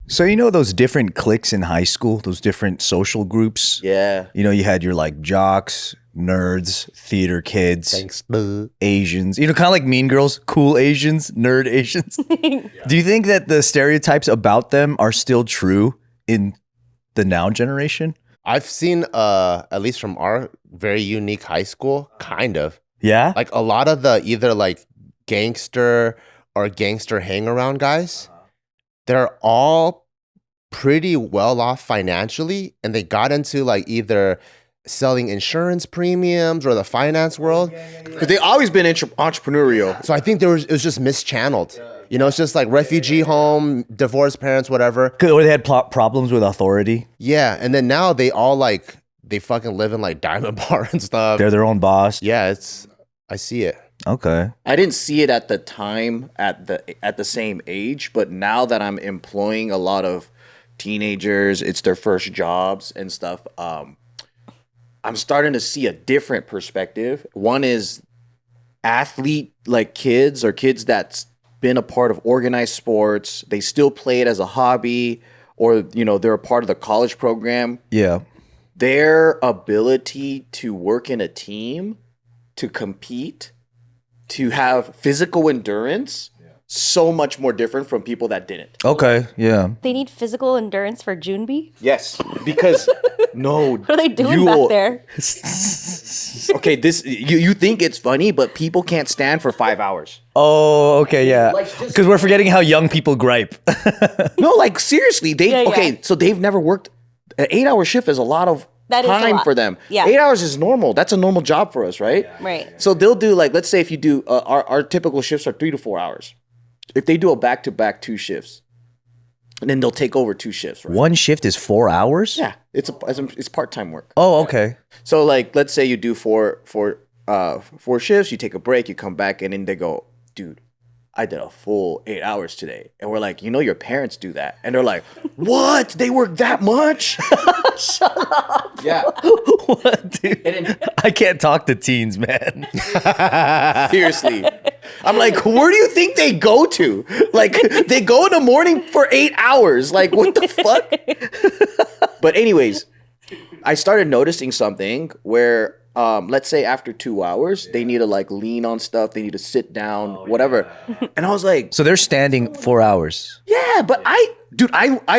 So you know those different cliques in high school, those different social groups? Yeah. You know, you had your like jocks, nerds, theater kids, Thanks. Asians. You know, kind of like Mean Girls, cool Asians, nerd Asians. Do you think that the stereotypes about them are still true in the now generation? I've seen, at least from our very unique high school, kind of. Yeah? Like a lot of the either like gangster or gangster hang around guys, they're all pretty well off financially, and they got into like either selling insurance premiums or the finance world. Because they've always been entrepreneurial. So I think it was just mischanneled. You know, it's just like refugee home, divorced parents, whatever. Or they had problems with authority. Yeah, and then now they all like they fucking live in like Diamond Bar and stuff. They're their own boss. Yeah, I see it. Okay. I didn't see it at the time at the same age, but now that I'm employing a lot of teenagers, it's their first jobs and stuff. I'm starting to see a different perspective. One is athlete like kids or kids that's been a part of organized sports. They still play it as a hobby, or you know they're a part of the college program. Yeah. Their ability to work in a team, to compete, to have physical endurance, so much more different from people that didn't. Okay. Yeah. They need physical endurance for Junbi? Yes, because no. What are they doing back there? Okay, this you think it's funny, but people can't stand for 5 hours. Oh, okay. Yeah. Because we're forgetting how young people gripe. No, like seriously, Yeah. so they've never worked. An 8-hour shift is a lot of That is a time lot. for them. Yeah. 8 hours is normal. That's a normal job for us, right? Right. So they'll do like, let's say if you do, our typical shifts are 3 to 4 hours. If they do a back-to-back 2 shifts, and then they'll take over 2 shifts, right? One shift is 4 hours? Yeah, it's part-time work. Oh, okay. So like, let's say you do four shifts, you take a break, you come back, and then they go, dude, I did a full 8 hours today. And we're like, you know, your parents do that. And they're like, what? They work that much? Shut up. Yeah. What, dude? And then, I can't talk to teens, man. seriously. I'm like, where do you think they go to? Like, they go in the morning for 8 hours. Like, what the fuck? But anyways, I started noticing something where, let's say after 2 hours, they need to like lean on stuff. They need to sit down, whatever. And I was like, So they're standing 4 hours. yeah, but I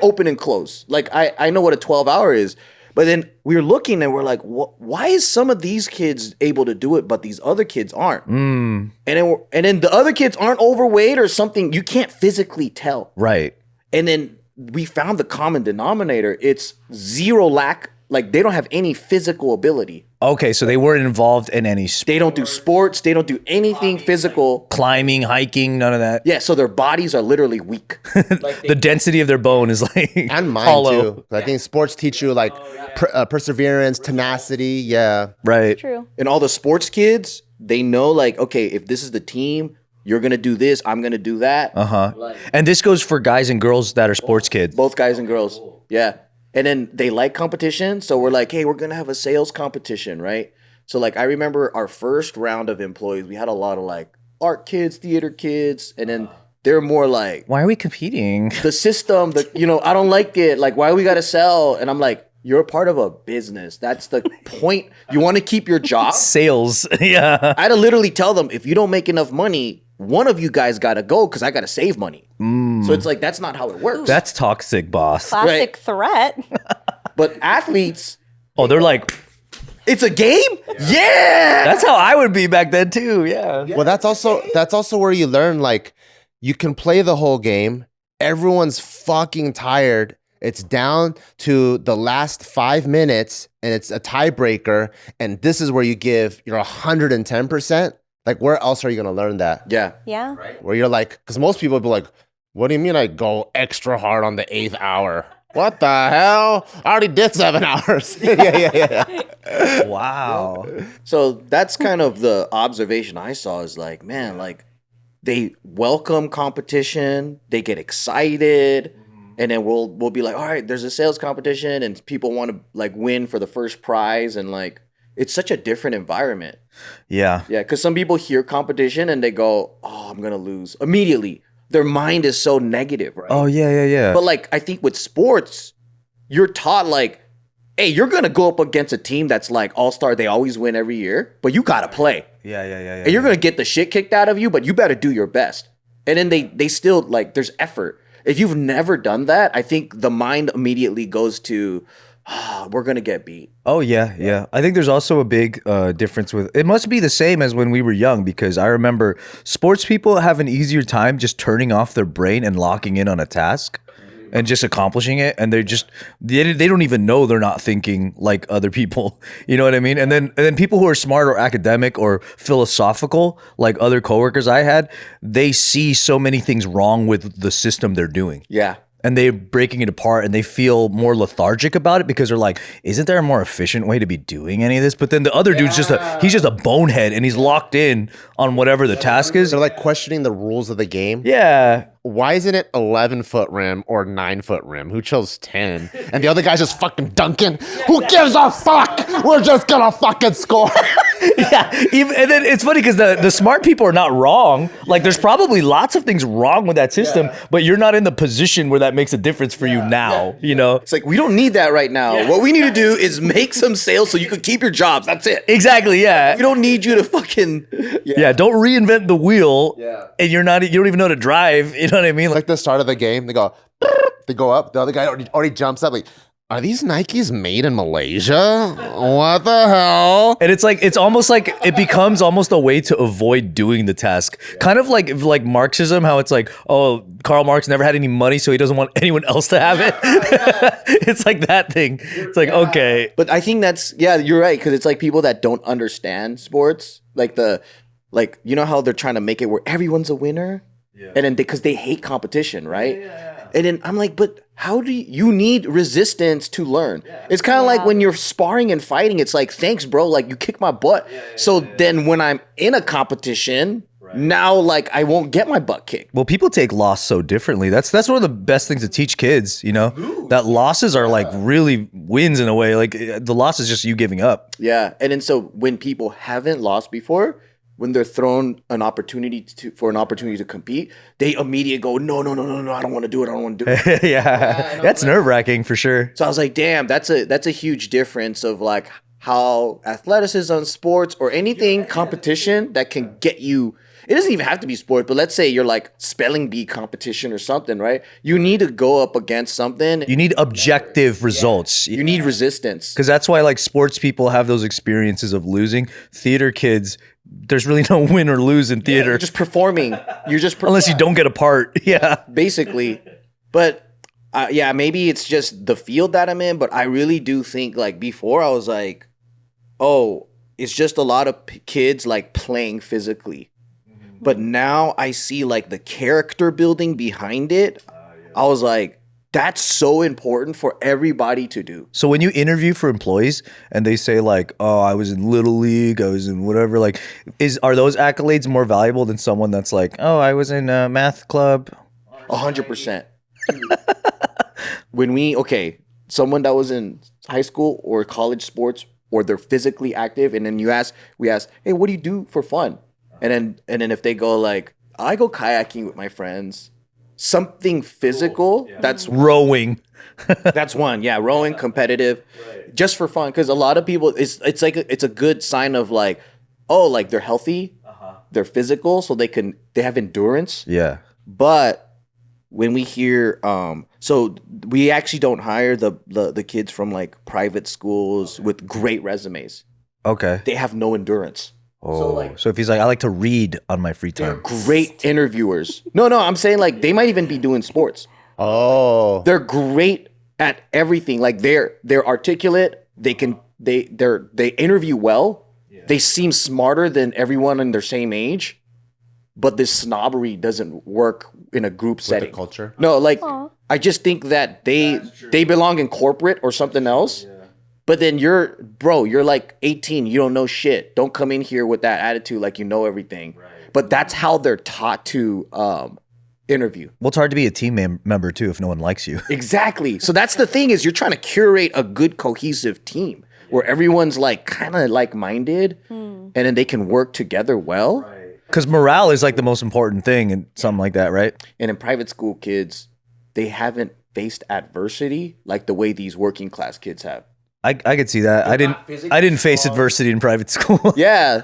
open and close. Like, I know what a 12-hour is. But then we were looking and we're like, why is some of these kids able to do it, but these other kids aren't? And then the other kids aren't overweight or something. You can't physically tell. Right. And then we found the common denominator. It's zero lack. Like, they don't have any physical ability. Okay, so they weren't involved in any They don't do sports. They don't do anything physical. climbing, hiking, none of that. Yeah, so their bodies are literally weak. The density of their bone is like And mine hollow. too. I think sports teach you like perseverance, tenacity. Yeah. Right. True. And all the sports kids, they know, like, okay, if this is the team, you're going to do this, I'm going to do that. And this goes for guys and girls that are sports kids. Both guys and girls. Yeah. And then they like competition. So we're like, hey, we're going to have a sales competition, right? So like, I remember our first round of employees, we had a lot of like art kids, theater kids. And then they're more like, Why are we competing? the system, I don't like it. Like, why we got to sell? And I'm like, you're a part of a business. That's the point. You want to keep your job? Sales. Yeah. I had to literally tell them, if you don't make enough money, one of you guys got to go because I got to save money. So it's like, that's not how it works. That's toxic, boss. Classic threat. But athletes, Oh, they're like, it's a game? Yeah. that's how I would be back then too. Yeah. Well, that's also where you learn like you can play the whole game. Everyone's fucking tired. It's down to the last 5 minutes and it's a tiebreaker. And this is where you give your 110%. Like, where else are you going to learn that? Yeah. Yeah. Where you're like, because most people would be like, what do you mean I go extra hard on the 8th hour? What the hell? I already did 7 hours. yeah. Wow. So that's kind of the observation I saw is like, man, like they welcome competition, they get excited, and then we'll be like, all right, there's a sales competition and people want to like win for the first prize, and like it's such a different environment. Yeah. Yeah, because some people hear competition and they go, oh, I'm gonna lose immediately. their mind is so negative, right? Oh yeah. But like I think with sports, you're taught like, hey, you're gonna go up against a team that's like all-star, they always win every year, but you gotta play. Yeah. And you're gonna get the shit kicked out of you, but you better do your best. And then they still like there's effort. If you've never done that, I think the mind immediately goes to, we're gonna get beat. Oh yeah. I think there's also a big difference with it. Must be the same as when we were young, because I remember sports people have an easier time just turning off their brain and locking in on a task and just accomplishing it, and they don't even know they're not thinking like other people. You know what I mean? And then people who are smart or academic or philosophical, like other coworkers I had, they see so many things wrong with the system they're doing. Yeah. And they're breaking it apart, and they feel more lethargic about it because they're like, isn't there a more efficient way to be doing any of this? But then the other dude's he's just a bonehead, and he's locked in on whatever the task is. They're like questioning the rules of the game. Yeah. Why isn't it 11-foot rim or 9-foot rim? Who chose 10? And the other guy's just fucking dunking. Who gives a fuck? We're just gonna fucking score. Yeah. And then it's funny because the smart people are not wrong. Like there's probably lots of things wrong with that system, but you're not in the position where that makes a difference for you now, you know? It's like, we don't need that right now. What we need to do is make some sales so you can keep your jobs. That's it. Exactly, yeah. We don't need you to fucking... Yeah, don't reinvent the wheel. Yeah. And you don't even know how to drive. You know what I mean? Like the start of the game, they go up. The other guy already jumps up like, are these Nikes made in Malaysia? What the hell? And it's almost like it becomes almost a way to avoid doing the task. Kind of like Marxism, how it's like, oh, Karl Marx never had any money, so he doesn't want anyone else to have it. It's like that thing. It's like, okay. But I think you're right, because it's like people that don't understand sports, like you know how they're trying to make it where everyone's a winner? Yeah. And then because they hate competition, right? Yeah. And then I'm like, but how do you need resistance to learn? Yeah. It's kind of like when you're sparring and fighting, it's like, thanks, bro. Like you kicked my butt. Then when I'm in a competition, now like I won't get my butt kicked. Well, people take loss so differently. That's one of the best things to teach kids, you know? That losses are like really wins in a way. Like the loss is just you giving up. Yeah. And then so when people haven't lost before, when they're thrown an opportunity to compete, they immediately go, no, I don't want to do it. Yeah, that's nerve-wracking for sure. So I was like, damn, that's a huge difference of like how athleticism, sports, or anything competition that can get you. It doesn't even have to be sport, but let's say you're like spelling bee competition or something, right? You need to go up against something. You need objective results. You need resistance. Because that's why like sports people have those experiences of losing. Theater kids, there's really no win or lose in theater. You're just performing. Unless you don't get a part. Yeah. Basically. But maybe it's just the field that I'm in, but I really do think like before I was like, oh, it's just a lot of kids like playing physically. But now I see like the character building behind it. I was like, that's so important for everybody to do. So when you interview for employees and they say like, oh, I was in Little League, I was in whatever, like, are those accolades more valuable than someone that's like, oh, I was in a math club? 100%. Someone that was in high school or college sports, or they're physically active, and then we ask, hey, what do you do for fun? And then if they go like, I go kayaking with my friends, something physical, that's rowing. That's one. Yeah, rowing, competitive, just for fun. Because a lot of people, it's like it's a good sign of like, oh, like they're healthy, they're physical, so they have endurance. Yeah. But when we hear, so we actually don't hire the kids from like private schools with great resumes. Okay. They have no endurance. Oh, so if he's like, I like to read on my free time. Great interviewers. No, I'm saying like they might even be doing sports. Oh, they're great at everything. Like they're articulate. They interview well. Yeah. They seem smarter than everyone in their same age. But this snobbery doesn't work in a group setting. The culture. No, like I just think that they belong in corporate or something else. Yeah. But then you're like 18. You don't know shit. Don't come in here with that attitude like you know everything. Right. But that's how they're taught to interview. Well, it's hard to be a team member too if no one likes you. Exactly. So that's the thing is you're trying to curate a good cohesive team where everyone's like kind of like-minded and then they can work together well. Right. Because morale is like the most important thing and something like that, right? And in private school kids, they haven't faced adversity like the way these working class kids have. I could see that. I didn't face adversity in private school. Yeah.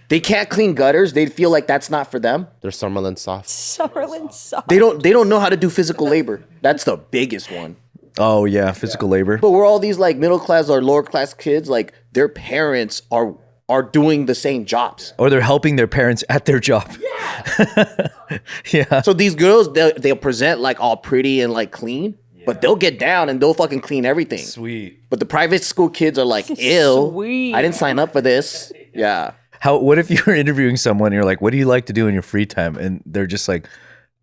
They can't clean gutters. They feel like that's not for them. They're Summerlin soft. Summerlin soft. They don't know how to do physical labor. That's the biggest one. Oh yeah, physical labor. But we're all these like middle class or lower class kids, like their parents are doing the same jobs. Or they're helping their parents at their job. Yeah. So these girls, they'll present like all pretty and like clean, but they'll get down and they'll fucking clean everything. Sweet. But the private school kids are like, ew, Sweet. I didn't sign up for this. Yeah. What if you were interviewing someone and you're like, what do you like to do in your free time? And they're just like,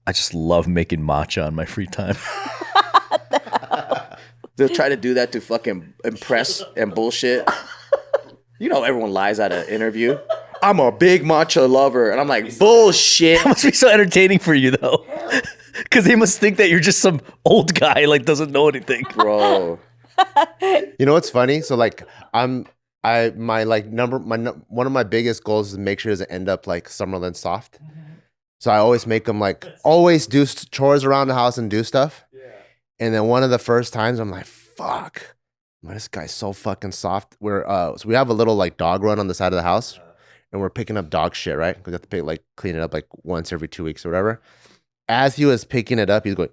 I just love making matcha on my free time. They'll try to do that to fucking impress and bullshit. You know, everyone lies at an interview. I'm a big matcha lover. And I'm like, bullshit. That must be so entertaining for you though. Because they must think that you're just some old guy like doesn't know anything. Bro. You know what's funny? So like one of my biggest goals is to make sure it doesn't end up like Summerlin soft. So I always make them like always do chores around the house and do stuff. And then one of the first times I'm like, fuck, man, this guy's so fucking soft. So we have a little like dog run on the side of the house, and we're picking up dog shit, right? We have to clean it up like once every 2 weeks or whatever. As he was picking it up, he's going,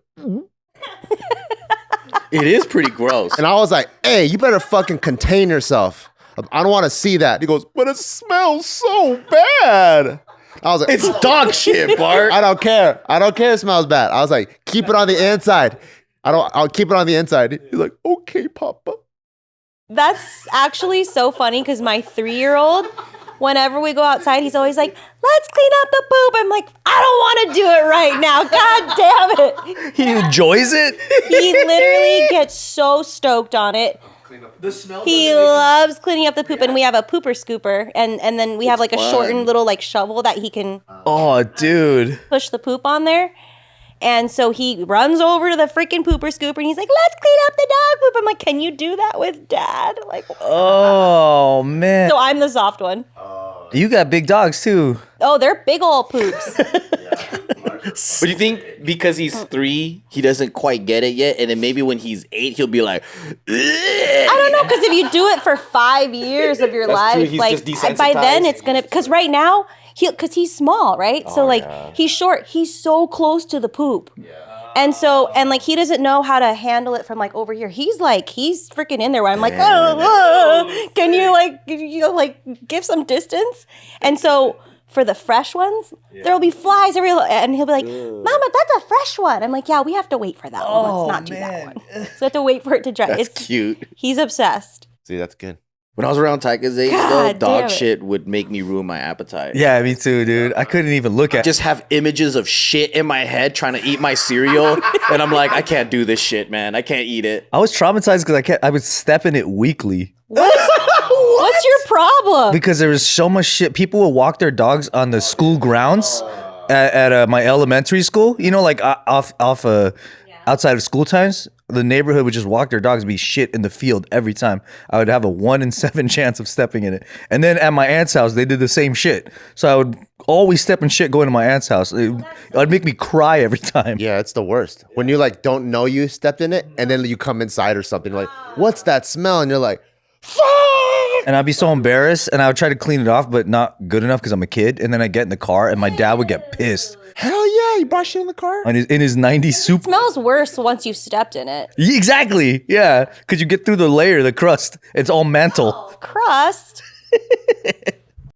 It is pretty gross. and I was like, hey, you better fucking contain yourself. I don't want to see that. He goes, but it smells so bad. I was like, It's dog shit, Bart. I don't care. I don't care. It smells bad. I was like, keep it on the inside. I'll keep it on the inside. He's like, okay, Papa. That's actually so funny because my 3-year-old, whenever we go outside, he's always like, let's clean up the poop. I'm like, I don't want to do it right now. God damn it. He enjoys it. He literally gets so stoked on it. He loves cleaning up the poop, and we have a pooper scooper, and then we have like a fun. shortened little like shovel that he can Oh, dude. push the poop on there. And so he runs over to the freaking pooper scooper and he's like, let's clean up the dog poop. I'm like, can you do that with dad? Like, Oh, man. so I'm the soft one. You got big dogs too. Oh, they're big old poops. But you think because he's 3, he doesn't quite get it yet? And then maybe when he's 8, he'll be like, I don't know, because if you do it for 5 years of your That's life, true, he's like just by then desensitized. it's gonna. Because right now, because he's small, right? So like he's short. He's so close to the poop. And so, and like, he doesn't know how to handle it from like over here. He's freaking in there where I'm like, can you give some distance? And so for the fresh ones, there'll be flies everywhere. And he'll be like, Mama, that's a fresh one. I'm like, yeah, we have to wait for that one. Let's not do that one. So we have to wait for it to dry. that's It's cute. He's obsessed. See, that's good. When I was around Tyka's age, though, God damn dog it. shit would make me ruin my appetite. Yeah, me too, dude. I couldn't even look at Just have images of shit in my head trying to eat my cereal. And I'm like, I can't do this shit, man. I can't eat it. I was traumatized because I would step in it weekly What's your problem? because there was so much shit. People would walk their dogs on the school grounds at my elementary school. You know, like outside of school times. The neighborhood would just walk their dogs and be shit in the field every time. I would have a 1 in 7 chance of stepping in it. And then at my aunt's house, they did the same shit. So I would always step in shit going to my aunt's house. It'd make me cry every time. Yeah, it's the worst. When you like don't know you stepped in it, and then you come inside or something, you're like, what's that smell? And you're like, fuck! And I'd be so embarrassed, and I would try to clean it off, but not good enough because I'm a kid. And then I'd get in the car, and my dad would get pissed. Hell yeah, you brought shit in the car? In his 90s Supra. Smells worse once you've stepped in it. Exactly. Yeah. Because you get through the layer, the crust. It's all mantle. Crust.